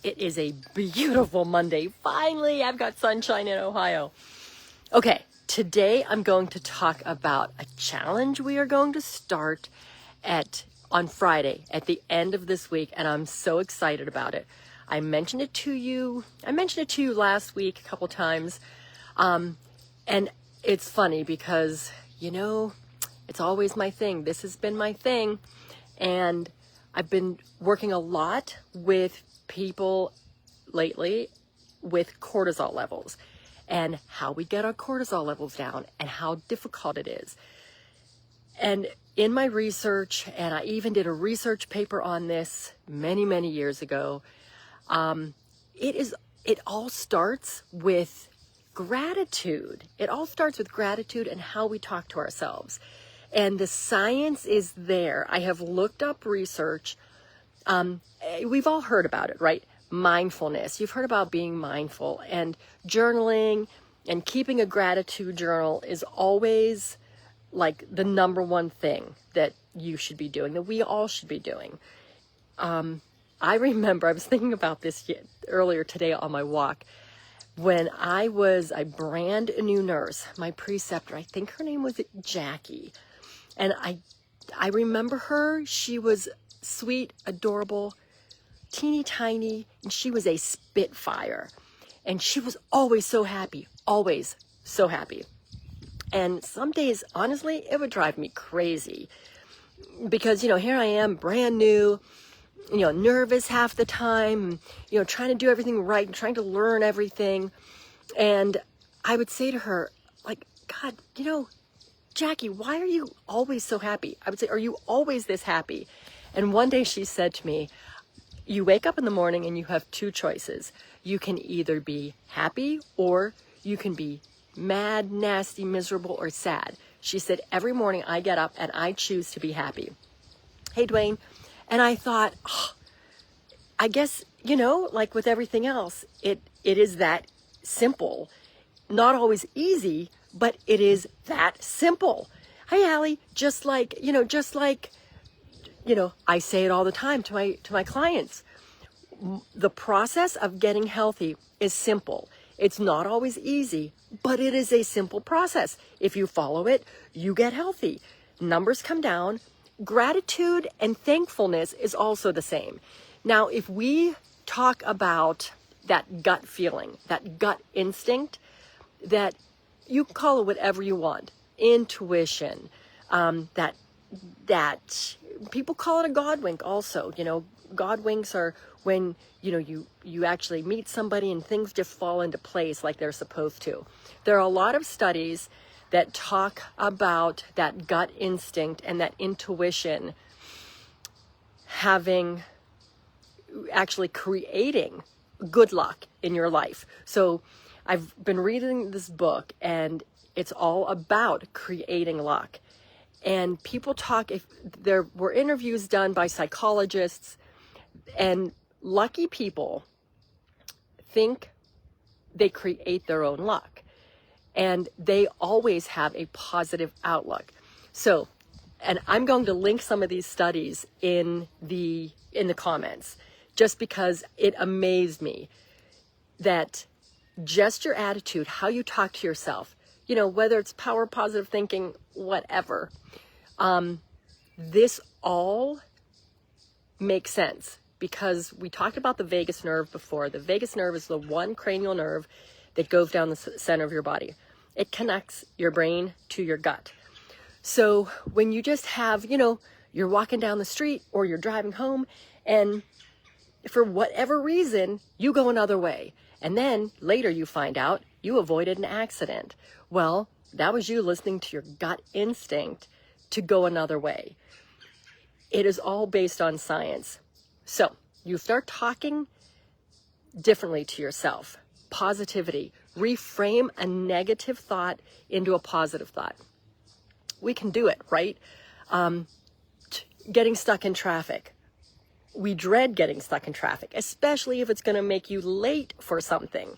It is a beautiful Monday. Finally, I've got sunshine in Ohio. Okay, today I'm going to talk about a challenge we are going to start on Friday at the end of this week, and I'm so excited about it. I mentioned it to you last week a couple times, and it's funny because, it's always my thing. This has been my thing, and I've been working a lot with people lately with cortisol levels and how we get our cortisol levels down and how difficult it is. And in my research, and I even did a research paper on this many, many years ago, it all starts with gratitude. It all starts with gratitude and how we talk to ourselves. And the science is there. I have looked up research. We've all heard about it, right? Mindfulness. You've heard about being mindful, and journaling and keeping a gratitude journal is always like the number one thing that you should be doing, that we all should be doing. I remember I was thinking about this earlier today on my walk when I was a brand new nurse. My preceptor, I think her name was Jackie. And I remember her. She was sweet, adorable, teeny tiny, and she was a spitfire. And she was always so happy, always so happy. And some days, honestly, it would drive me crazy because, here I am, brand new, nervous half the time, trying to do everything right and trying to learn everything. And I would say to her, like, God, Jackie, why are you always so happy? I would say, are you always this happy? And one day she said to me, you wake up in the morning and you have two choices. You can either be happy or you can be mad, nasty, miserable, or sad. She said, every morning I get up and I choose to be happy. Hey, Dwayne. And I thought, I guess, like with everything else, it is that simple. Not always easy, but it is that simple. Hey, Allie, just like I say it all the time to my clients. The process of getting healthy is simple. It's not always easy, but it is a simple process. If you follow it, you get healthy. Numbers come down. Gratitude and thankfulness is also the same. Now, if we talk about that gut feeling, that gut instinct, that you call it whatever you want, intuition, that people call it a God wink also. God winks are when, you actually meet somebody and things just fall into place like they're supposed to. There are a lot of studies that talk about that gut instinct and that intuition actually creating good luck in your life. So I've been reading this book and it's all about creating luck. And people talk, if there were interviews done by psychologists, and lucky people think they create their own luck. And they always have a positive outlook. So, and I'm going to link some of these studies in the comments, just because it amazed me that just your attitude, how you talk to yourself, whether it's power positive thinking, whatever, this all makes sense because we talked about the vagus nerve before. The vagus nerve is the one cranial nerve that goes down the center of your body. It connects your brain to your gut. So when you just have, you're walking down the street or you're driving home and for whatever reason, you go another way. And then later you find out you avoided an accident. Well, that was you listening to your gut instinct to go another way. It is all based on science. So you start talking differently to yourself. Positivity. Reframe a negative thought into a positive thought. We can do it, right? Getting stuck in traffic. We dread getting stuck in traffic, especially if it's going to make you late for something.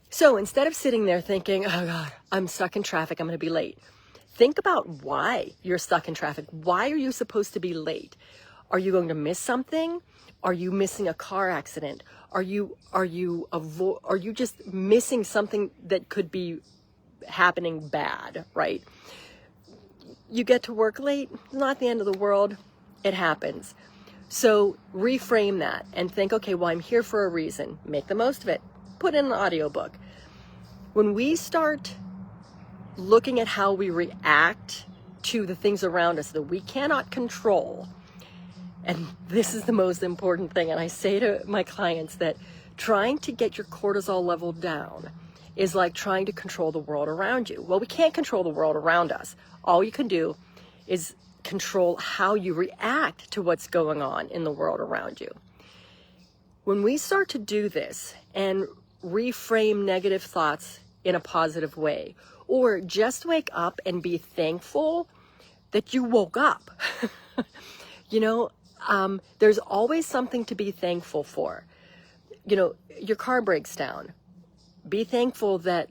So instead of sitting there thinking, oh God, I'm stuck in traffic, I'm going to be late. Think about why you're stuck in traffic. Why are you supposed to be late? Are you going to miss something? Are you missing a car accident? Are you just missing something that could be happening bad, right? You get to work late, not the end of the world. It happens. So reframe that and think, okay, well, I'm here for a reason. Make the most of it. Put in an audiobook. When we start looking at how we react to the things around us that we cannot control, and this is the most important thing, and I say to my clients that trying to get your cortisol level down is like trying to control the world around you. Well, we can't control the world around us. All you can do is control how you react to what's going on in the world around you. When we start to do this and reframe negative thoughts in a positive way, or just wake up and be thankful that you woke up, there's always something to be thankful for. Your car breaks down. Be thankful that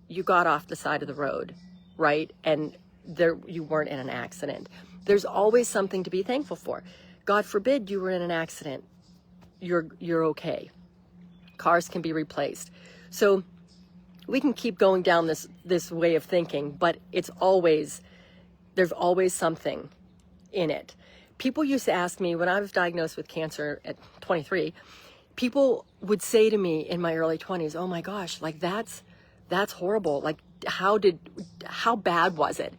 you got off the side of the road, right? And you weren't in an accident. There's always something to be thankful for. God forbid you were in an accident. You're okay. Cars can be replaced. So we can keep going down this way of thinking, but there's always something in it. People used to ask me when I was diagnosed with cancer at 23, people would say to me in my early 20s, oh my gosh, like that's horrible. Like how bad was it?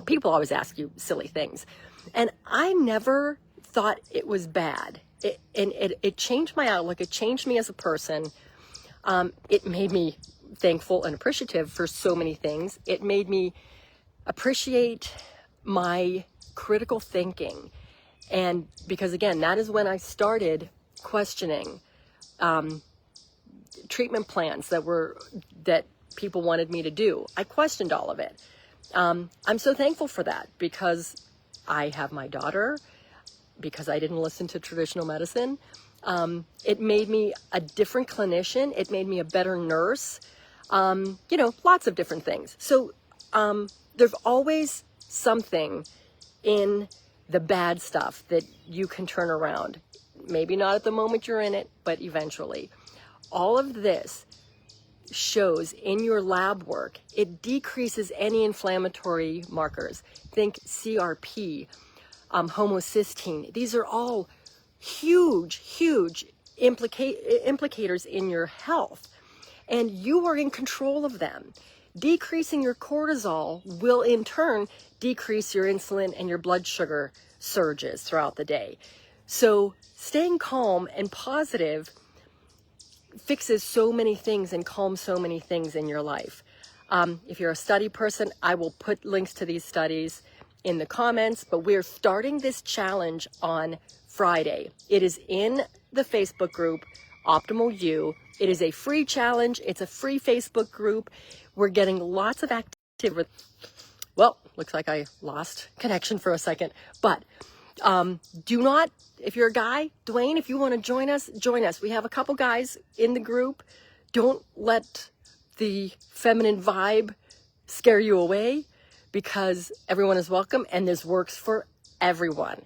People always ask you silly things. And I never thought it was bad. It changed my outlook. It changed me as a person. It made me thankful and appreciative for so many things. It made me appreciate my critical thinking. And because again, that is when I started questioning treatment plans that people wanted me to do. I questioned all of it. I'm so thankful for that because I have my daughter, because I didn't listen to traditional medicine. It made me a different clinician. It made me a better nurse. Lots of different things. So there's always something in the bad stuff that you can turn around. Maybe not at the moment you're in it, but eventually. All of this shows in your lab work, it decreases any inflammatory markers. Think CRP, homocysteine. These are all huge implicators in your health. And you are in control of them. Decreasing your cortisol will in turn decrease your insulin and your blood sugar surges throughout the day. So staying calm and positive fixes so many things and calms so many things in your life. If you're a study person, I will put links to these studies in the comments, but we're starting this challenge on Friday. It is in the Facebook group, Optimal You. It is a free challenge. It's a free Facebook group. We're getting lots of activity. Well, looks like I lost connection for a second, but do not, if you're a guy, Dwayne, if you want to join us, join us. We have a couple guys in the group. Don't let the feminine vibe scare you away because everyone is welcome and this works for everyone.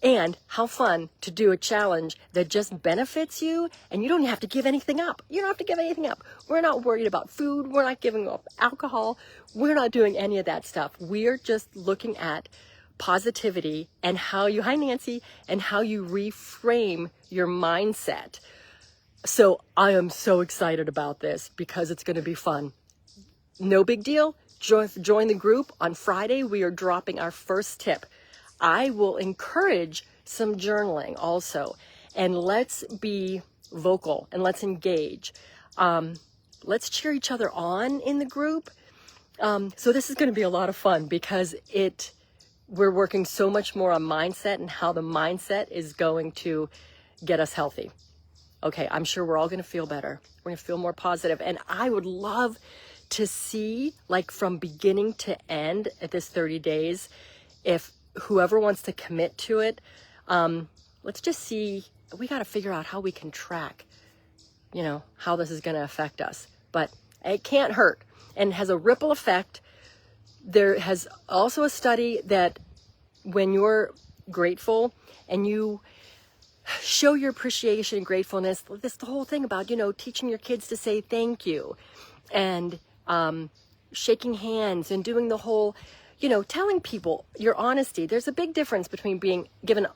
And how fun to do a challenge that just benefits you and you don't have to give anything up. You don't have to give anything up. We're not worried about food. We're not giving up alcohol. We're not doing any of that stuff. We're just looking at positivity and hi Nancy, and how you reframe your mindset. So I am so excited about this because it's going to be fun. No big deal. Join the group. On Friday, we are dropping our first tip. I will encourage some journaling also, and let's be vocal and let's engage. Let's cheer each other on in the group. So this is going to be a lot of fun because we're working so much more on mindset and how the mindset is going to get us healthy. Okay, I'm sure we're all going to feel better. We're going to feel more positive. And I would love to see, like from beginning to end at this 30 days, if whoever wants to commit to it, let's just see, we got to figure out how we can track, how this is going to affect us. But it can't hurt and has a ripple effect. There has also a study that when you're grateful, and you show your appreciation and gratefulness. This the whole thing about, teaching your kids to say thank you, and shaking hands, and doing the whole, telling people your honesty. There's a big difference between giving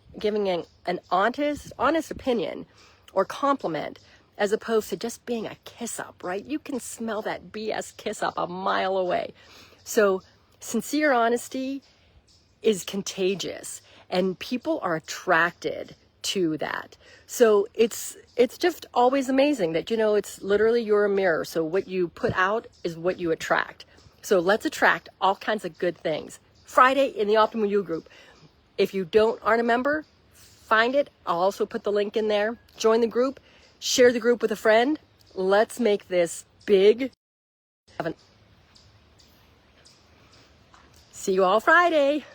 an honest opinion or compliment, as opposed to just being a kiss up, right? You can smell that BS kiss up a mile away. So sincere honesty is contagious, and people are attracted to that. So it's just always amazing that, it's literally you're a mirror. So what you put out is what you attract. So let's attract all kinds of good things. Friday in the Optimal You group. If you aren't a member, find it. I'll also put the link in there. Join the group. Share the group with a friend. Let's make this big. See you all Friday.